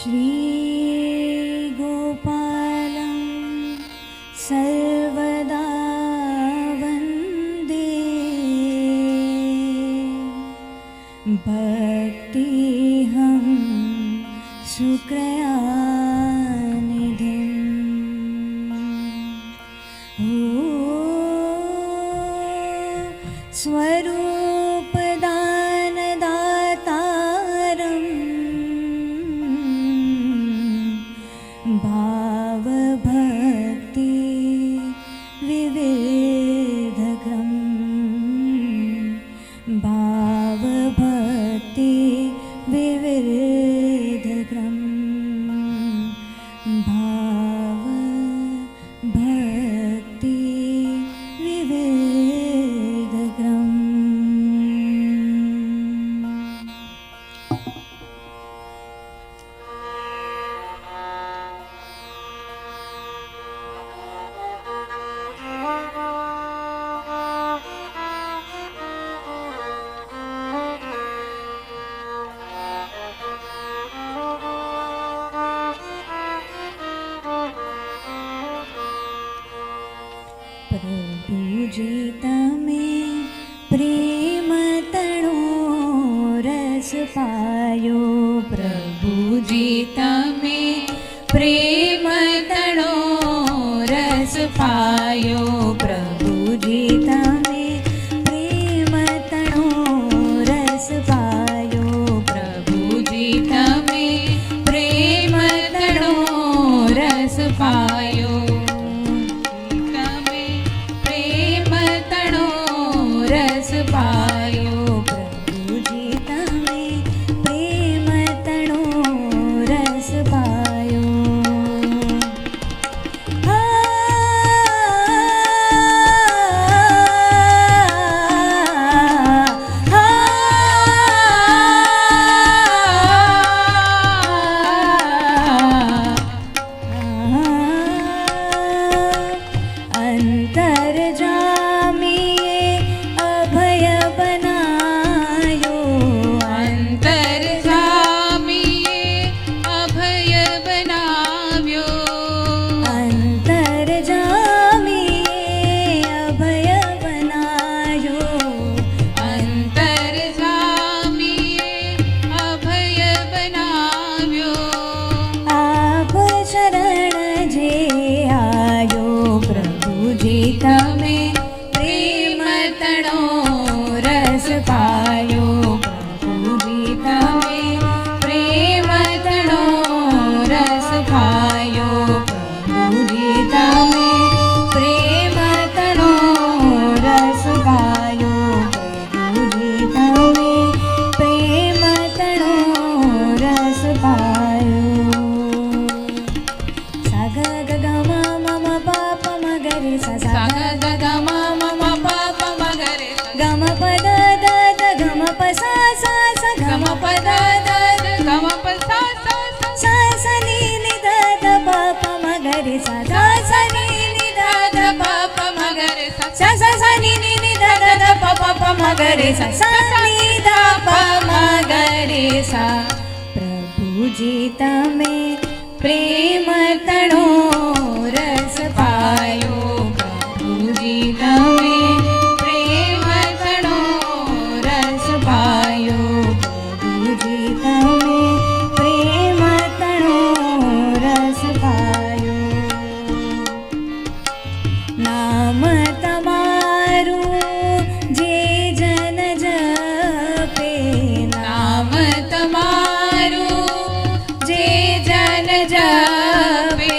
श्रीगोपालं सर्वदा वन्दे भक्तिहं सुकृयानिधिम् स्वरूपदानदातारं भावभक्ति विविधकं भावभक्ति विविधकं भावभक्ति विविधकम् प्रभुजी तमे प्रेम तणो रस पायो प्रभुजी तमे प्रेम तणो रस पायो प्रभुजी तमे प्रेम तणो रस पायो प्रभुजी तमे प्रेम तणो रस पायो पायो प्रभुजी तमे प्रेम तणो रस पायो तमे प्रेम तणो रस पायो प्रभुजी तमे प्रेम तणो रस पायो प्रभुजी तमे प्रेम तणो रस पायो प्रभुजी तमे प्रेम तणो रस पायो सग ग ग म म पाप म ग रे सा सा ग ग ग म म पाप म ग रे ग म प द द द ग म प सा सा सा ग म प द द द ग म प सा सा सा सा नि नि द द प प म ग रे सा सा सा नि नि द द प प म ग रे सा सा सा नि नि नि द द द प प प म ग रे सा सा नि द प म ग रे सा प्रभुजी तमे प्रेम तणो रस पायो प्रभुजी तमे प्रेम तणो रस पायो प्रभुजी तमे प्रेम तणो रस पायो नाम तमारू जे जन जपे नाम तमारू जे जन जपे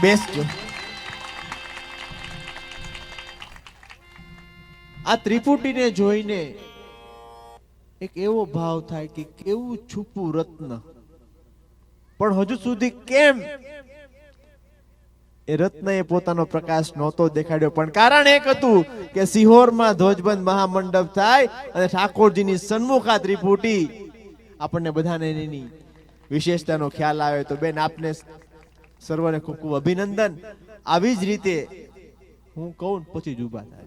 બેસજો. આ ત્રિપુટીને જોઈને એક એવો ભાવ થાય કે કેવું છુપું રત્ન, પણ હજુ સુધી કેમ એ રત્નએ પોતાનો પ્રકાશ નહોતો દેખાડ્યો. પણ કારણ એક હતું કે સિહોરમાં ધ્વજબંધ મહામંડપ થાય અને ઠાકોરજીની સન્મુખ આ ત્રિપુટી. આપણને બધાને એની વિશેષતાનો ખ્યાલ આવે તો બેન આપને સર્વને ખૂબ ખૂબ અભિનંદન. આવી જ રીતે હું કહું પછી જ ઊભા થાય.